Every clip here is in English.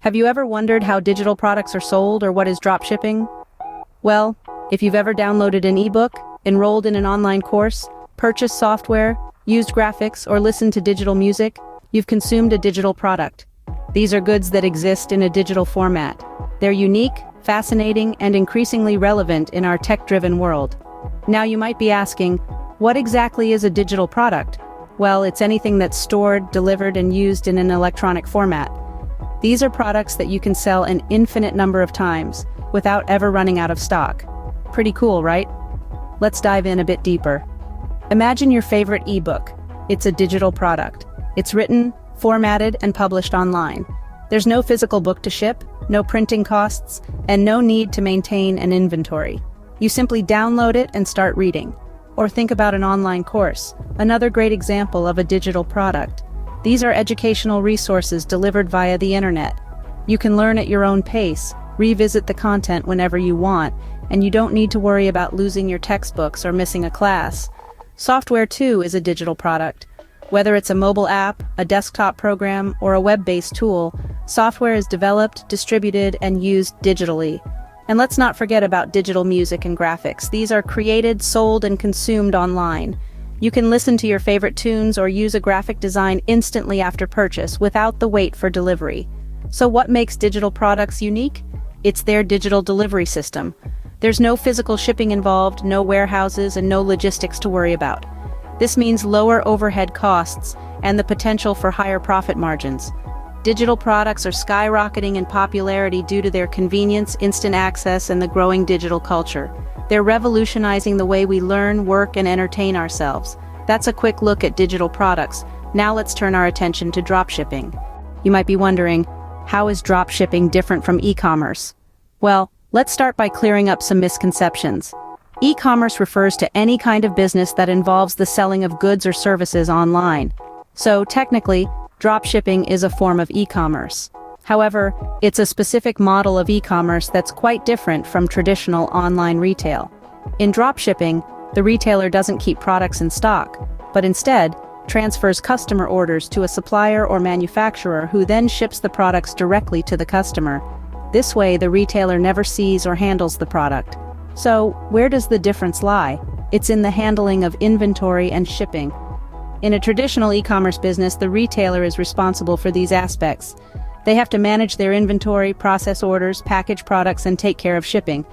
Have you ever wondered how digital products are sold or what is dropshipping? Well, if you've ever downloaded an ebook, enrolled in an online course, purchased software, used graphics, or listened to digital music, you've consumed a digital product. These are goods that exist in a digital format. They're unique, fascinating, and increasingly relevant in our tech-driven world. Now you might be asking, what exactly is a digital product? Well, it's anything that's stored, delivered, and used in an electronic format. These are products that you can sell an infinite number of times without ever running out of stock. Pretty cool, right? Let's dive in a bit deeper. Imagine your favorite ebook. It's a digital product. It's written, formatted, and published online. There's no physical book to ship, no printing costs, and no need to maintain an inventory. You simply download it and start reading. Or think about an online course, another great example of a digital product. These are educational resources delivered via the internet. You can learn at your own pace, revisit the content whenever you want, and you don't need to worry about losing your textbooks or missing a class. Software, too, is a digital product. Whether it's a mobile app, a desktop program, or a web-based tool, software is developed, distributed, and used digitally. And let's not forget about digital music and graphics. These are created, sold, and consumed online. You can listen to your favorite tunes or use a graphic design instantly after purchase without the wait for delivery. So what makes digital products unique? It's their digital delivery system. There's no physical shipping involved, no warehouses, and no logistics to worry about. This means lower overhead costs and the potential for higher profit margins. Digital products are skyrocketing in popularity due to their convenience, instant access, and the growing digital culture. They're revolutionizing the way we learn, work, and entertain ourselves. That's a quick look at digital products. Now let's turn our attention to dropshipping. You might be wondering, how is dropshipping different from e-commerce? Well, let's start by clearing up some misconceptions. E-commerce refers to any kind of business that involves the selling of goods or services online. So, technically, dropshipping is a form of e-commerce. However, it's a specific model of e-commerce that's quite different from traditional online retail. In dropshipping, the retailer doesn't keep products in stock, but instead, transfers customer orders to a supplier or manufacturer who then ships the products directly to the customer. This way, the retailer never sees or handles the product. So, where does the difference lie? It's in the handling of inventory and shipping. In a traditional e-commerce business, the retailer is responsible for these aspects. They have to manage their inventory, process orders, package products, and take care of shipping.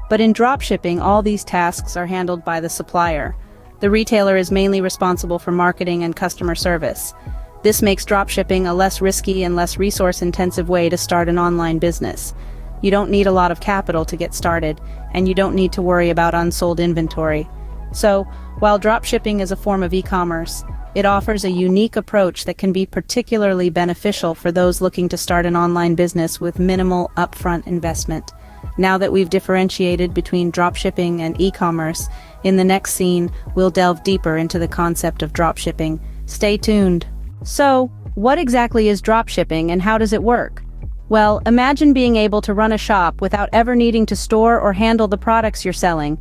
But in dropshipping, all these tasks are handled by the supplier. The retailer is mainly responsible for marketing and customer service. This makes dropshipping a less risky and less resource-intensive way to start an online business. You don't need a lot of capital to get started, and you don't need to worry about unsold inventory. So, while dropshipping is a form of e-commerce, it offers a unique approach that can be particularly beneficial for those looking to start an online business with minimal upfront investment. Now that we've differentiated between dropshipping and e-commerce, in the next scene, we'll delve deeper into the concept of dropshipping. Stay tuned. So, what exactly is dropshipping and how does it work? Well, imagine being able to run a shop without ever needing to store or handle the products you're selling.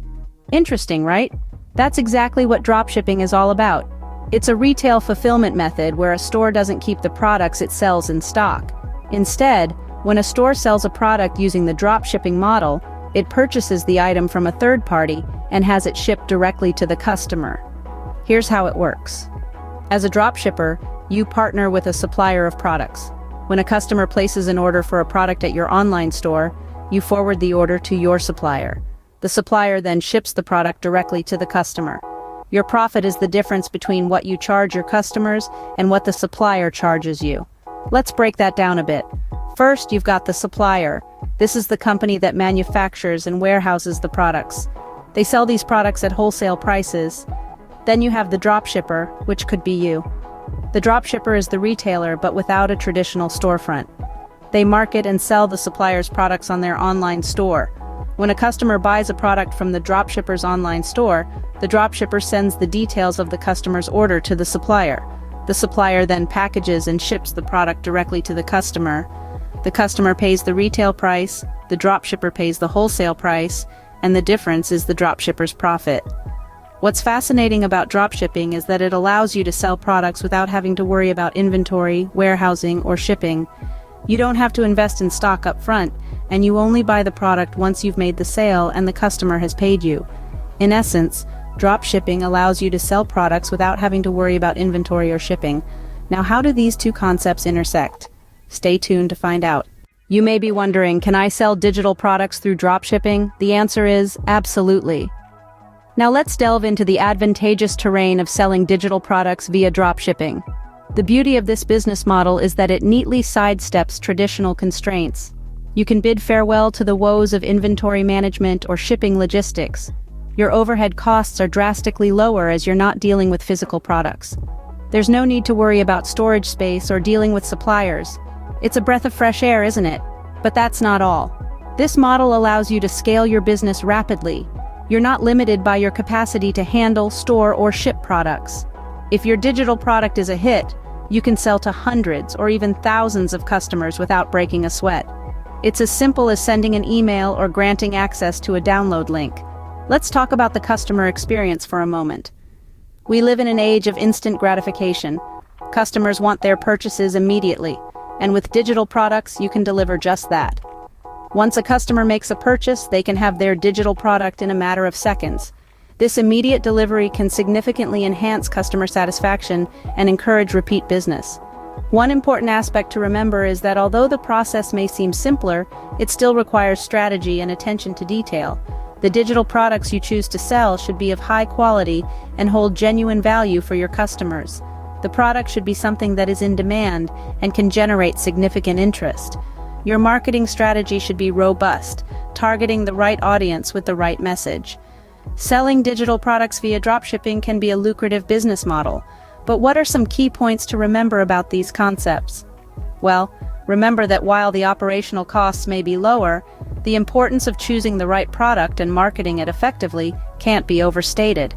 Interesting, right? That's exactly what dropshipping is all about. It's a retail fulfillment method where a store doesn't keep the products it sells in stock. Instead, when a store sells a product using the dropshipping model, it purchases the item from a third party and has it shipped directly to the customer. Here's how it works. As a dropshipper, you partner with a supplier of products. When a customer places an order for a product at your online store, you forward the order to your supplier. The supplier then ships the product directly to the customer. Your profit is the difference between what you charge your customers and what the supplier charges you. Let's break that down a bit. First, you've got the supplier. This is the company that manufactures and warehouses the products. They sell these products at wholesale prices. Then you have the dropshipper, which could be you. The dropshipper is the retailer, but without a traditional storefront. They market and sell the supplier's products on their online store. When a customer buys a product from the dropshipper's online store, the dropshipper sends the details of the customer's order to the supplier. The supplier then packages and ships the product directly to the customer. The customer pays the retail price, the dropshipper pays the wholesale price, and the difference is the dropshipper's profit. What's fascinating about dropshipping is that it allows you to sell products without having to worry about inventory, warehousing, or shipping. You don't have to invest in stock up front, and you only buy the product once you've made the sale and the customer has paid you. In essence, dropshipping allows you to sell products without having to worry about inventory or shipping. Now, how do these two concepts intersect? Stay tuned to find out. You may be wondering, can I sell digital products through dropshipping? The answer is absolutely. Now let's delve into the advantageous terrain of selling digital products via dropshipping. The beauty of this business model is that it neatly sidesteps traditional constraints. You can bid farewell to the woes of inventory management or shipping logistics. Your overhead costs are drastically lower as you're not dealing with physical products. There's no need to worry about storage space or dealing with suppliers. It's a breath of fresh air, isn't it? But that's not all. This model allows you to scale your business rapidly. You're not limited by your capacity to handle, store, or ship products. If your digital product is a hit, you can sell to hundreds or even thousands of customers without breaking a sweat. It's as simple as sending an email or granting access to a download link. Let's talk about the customer experience for a moment. We live in an age of instant gratification. Customers want their purchases immediately, and with digital products, you can deliver just that. Once a customer makes a purchase, they can have their digital product in a matter of seconds. This immediate delivery can significantly enhance customer satisfaction and encourage repeat business. One important aspect to remember is that although the process may seem simpler, it still requires strategy and attention to detail. The digital products you choose to sell should be of high quality and hold genuine value for your customers. The product should be something that is in demand and can generate significant interest. Your marketing strategy should be robust, targeting the right audience with the right message. Selling digital products via dropshipping can be a lucrative business model, but what are some key points to remember about these concepts? Well, remember that while the operational costs may be lower, the importance of choosing the right product and marketing it effectively can't be overstated.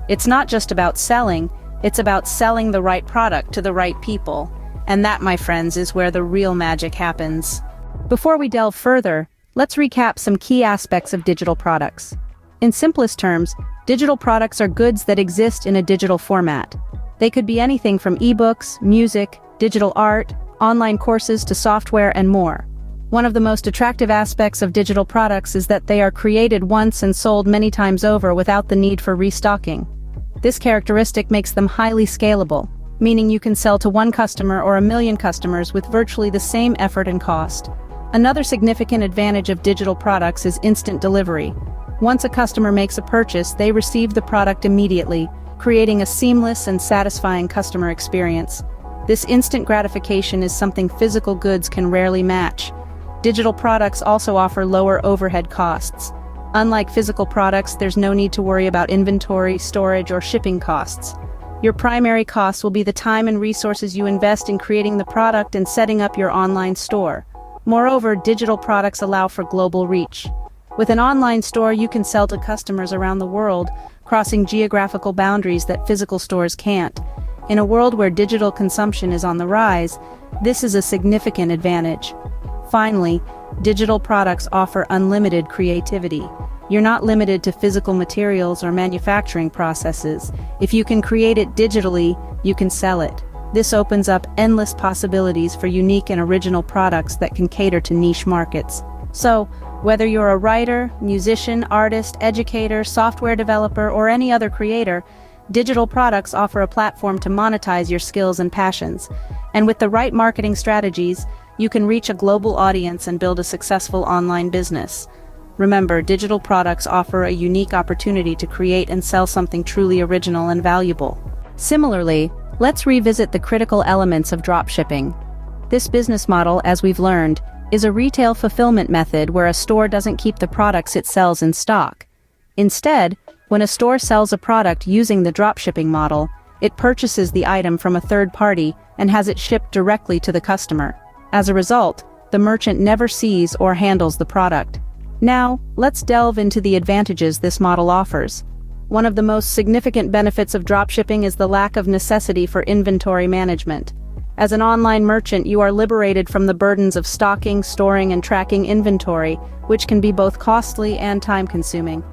It's not just about selling, it's about selling the right product to the right people. And that, my friends, is where the real magic happens. Before we delve further, let's recap some key aspects of digital products. In simplest terms, digital products are goods that exist in a digital format. They could be anything from ebooks, music, digital art, online courses to software and more. One of the most attractive aspects of digital products is that they are created once and sold many times over without the need for restocking. This characteristic makes them highly scalable, meaning you can sell to one customer or 1 million customers with virtually the same effort and cost. Another significant advantage of digital products is instant delivery. Once a customer makes a purchase, they receive the product immediately, creating a seamless and satisfying customer experience. This instant gratification is something physical goods can rarely match. Digital products also offer lower overhead costs. Unlike physical products, there's no need to worry about inventory, storage, or shipping costs. Your primary costs will be the time and resources you invest in creating the product and setting up your online store. Moreover, digital products allow for global reach. With an online store, you can sell to customers around the world, crossing geographical boundaries that physical stores can't. In a world where digital consumption is on the rise, this is a significant advantage. Finally, digital products offer unlimited creativity. You're not limited to physical materials or manufacturing processes. If you can create it digitally, you can sell it. This opens up endless possibilities for unique and original products that can cater to niche markets. So, whether you're a writer, musician, artist, educator, software developer, or any other creator, digital products offer a platform to monetize your skills and passions. And with the right marketing strategies, you can reach a global audience and build a successful online business. Remember, digital products offer a unique opportunity to create and sell something truly original and valuable. Similarly, let's revisit the critical elements of dropshipping. This business model, as we've learned, is a retail fulfillment method where a store doesn't keep the products it sells in stock. Instead, when a store sells a product using the dropshipping model, it purchases the item from a third party and has it shipped directly to the customer. As a result, the merchant never sees or handles the product. Now, let's delve into the advantages this model offers. One of the most significant benefits of dropshipping is the lack of necessity for inventory management. As an online merchant, you are liberated from the burdens of stocking, storing, and tracking inventory, which can be both costly and time-consuming.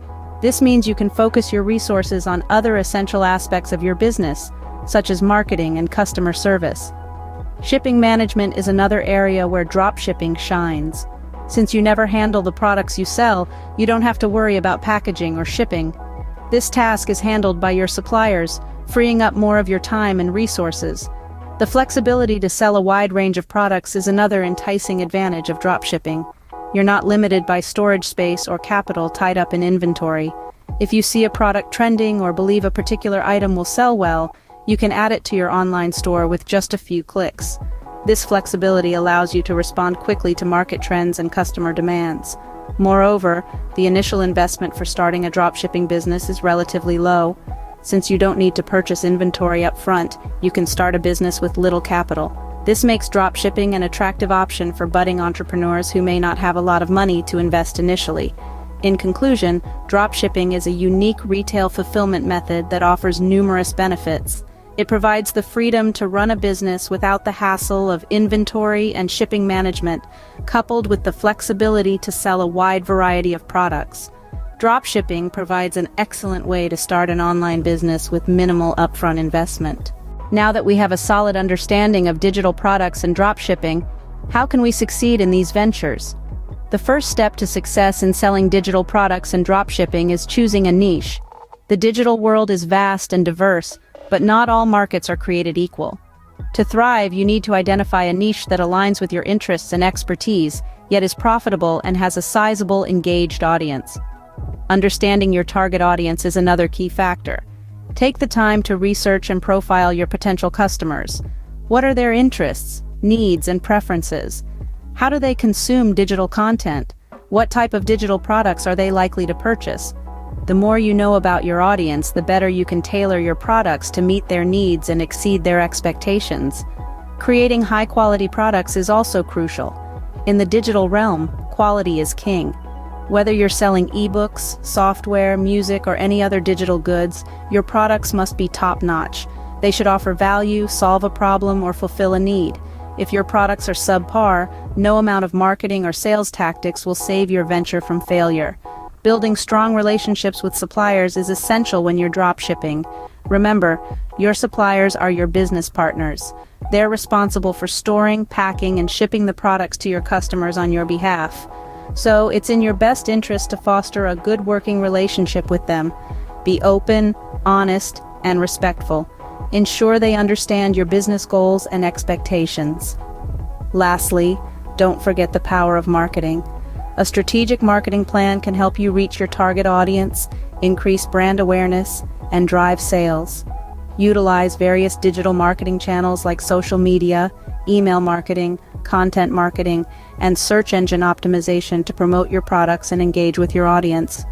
This means you can focus your resources on other essential aspects of your business, such as marketing and customer service. Shipping management is another area where dropshipping shines. Since you never handle the products you sell, you don't have to worry about packaging or shipping. This task is handled by your suppliers, freeing up more of your time and resources. The flexibility to sell a wide range of products is another enticing advantage of dropshipping. You're not limited by storage space or capital tied up in inventory. If you see a product trending or believe a particular item will sell well, you can add it to your online store with just a few clicks. This flexibility allows you to respond quickly to market trends and customer demands. Moreover, the initial investment for starting a dropshipping business is relatively low. Since you don't need to purchase inventory up front, you can start a business with little capital. This makes dropshipping an attractive option for budding entrepreneurs who may not have a lot of money to invest initially. In conclusion, dropshipping is a unique retail fulfillment method that offers numerous benefits. It provides the freedom to run a business without the hassle of inventory and shipping management, coupled with the flexibility to sell a wide variety of products. Dropshipping provides an excellent way to start an online business with minimal upfront investment. Now that we have a solid understanding of digital products and dropshipping, how can we succeed in these ventures? The first step to success in selling digital products and dropshipping is choosing a niche. The digital world is vast and diverse, but not all markets are created equal. To thrive, you need to identify a niche that aligns with your interests and expertise, yet is profitable and has a sizable, engaged audience. Understanding your target audience is another key factor. Take the time to research and profile your potential customers. What are their interests, needs, and preferences? How do they consume digital content? What type of digital products are they likely to purchase? The more you know about your audience, the better you can tailor your products to meet their needs and exceed their expectations. Creating high-quality products is also crucial. In the digital realm, quality is king. Whether you're selling ebooks, software, music, or any other digital goods, your products must be top-notch. They should offer value, solve a problem, or fulfill a need. If your products are subpar, no amount of marketing or sales tactics will save your venture from failure. Building strong relationships with suppliers is essential when you're dropshipping. Remember, your suppliers are your business partners. They're responsible for storing, packing, and shipping the products to your customers on your behalf. So it's in your best interest to foster a good working relationship with them. Be open, honest, and respectful. Ensure they understand your business goals and expectations. Lastly, don't forget the power of marketing. A strategic marketing plan can help you reach your target audience, increase brand awareness, and drive sales. Utilize various digital marketing channels like social media, email marketing, content marketing, and search engine optimization to promote your products and engage with your audience.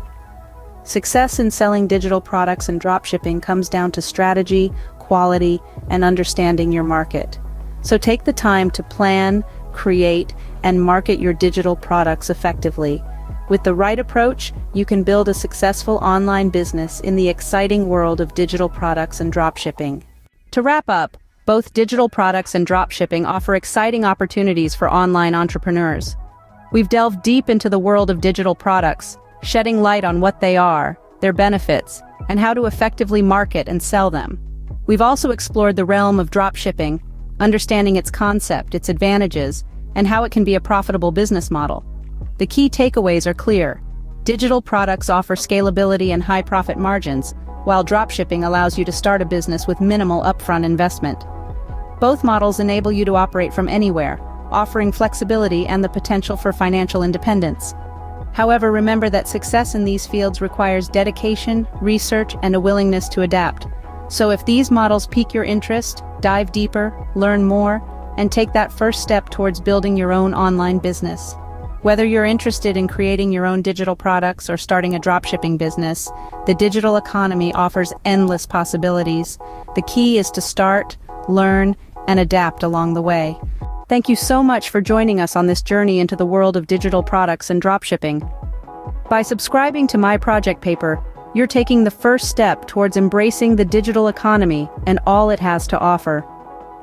Success in selling digital products and dropshipping comes down to strategy, quality, and understanding your market. So take the time to plan, create, and market your digital products effectively. With the right approach, you can build a successful online business in the exciting world of digital products and dropshipping. To wrap up, both digital products and dropshipping offer exciting opportunities for online entrepreneurs. We've delved deep into the world of digital products, shedding light on what they are, their benefits, and how to effectively market and sell them. We've also explored the realm of dropshipping, understanding its concept, its advantages, and how it can be a profitable business model. The key takeaways are clear. Digital products offer scalability and high profit margins, while dropshipping allows you to start a business with minimal upfront investment. Both models enable you to operate from anywhere, offering flexibility and the potential for financial independence. However, remember that success in these fields requires dedication, research, and a willingness to adapt. So if these models pique your interest, dive deeper, learn more, and take that first step towards building your own online business. Whether you're interested in creating your own digital products or starting a dropshipping business, the digital economy offers endless possibilities. The key is to start, learn, and adapt along the way. Thank you so much for joining us on this journey into the world of digital products and dropshipping. By subscribing to my project paper, you're taking the first step towards embracing the digital economy and all it has to offer.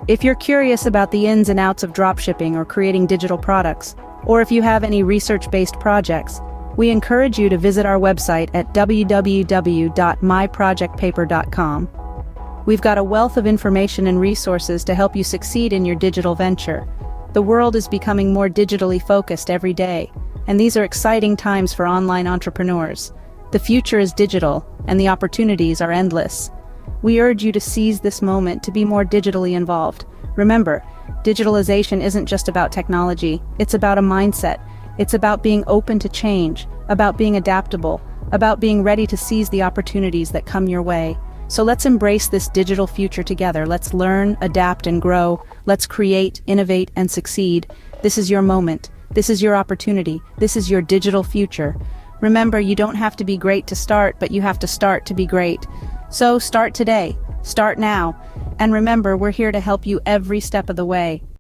If you're curious about the ins and outs of dropshipping or creating digital products, or if you have any research-based projects, we encourage you to visit our website at www.myprojectpaper.com. We've got a wealth of information and resources to help you succeed in your digital venture. The world is becoming more digitally focused every day, and these are exciting times for online entrepreneurs. The future is digital, and the opportunities are endless. We urge you to seize this moment to be more digitally involved. Remember, digitalization isn't just about technology, it's about a mindset. It's about being open to change, about being adaptable, about being ready to seize the opportunities that come your way. So let's embrace this digital future together. Let's learn, adapt, and grow. Let's create, innovate, and succeed. This is your moment. This is your opportunity. This is your digital future. Remember, you don't have to be great to start, but you have to start to be great. So start today. Start now. And remember, we're here to help you every step of the way.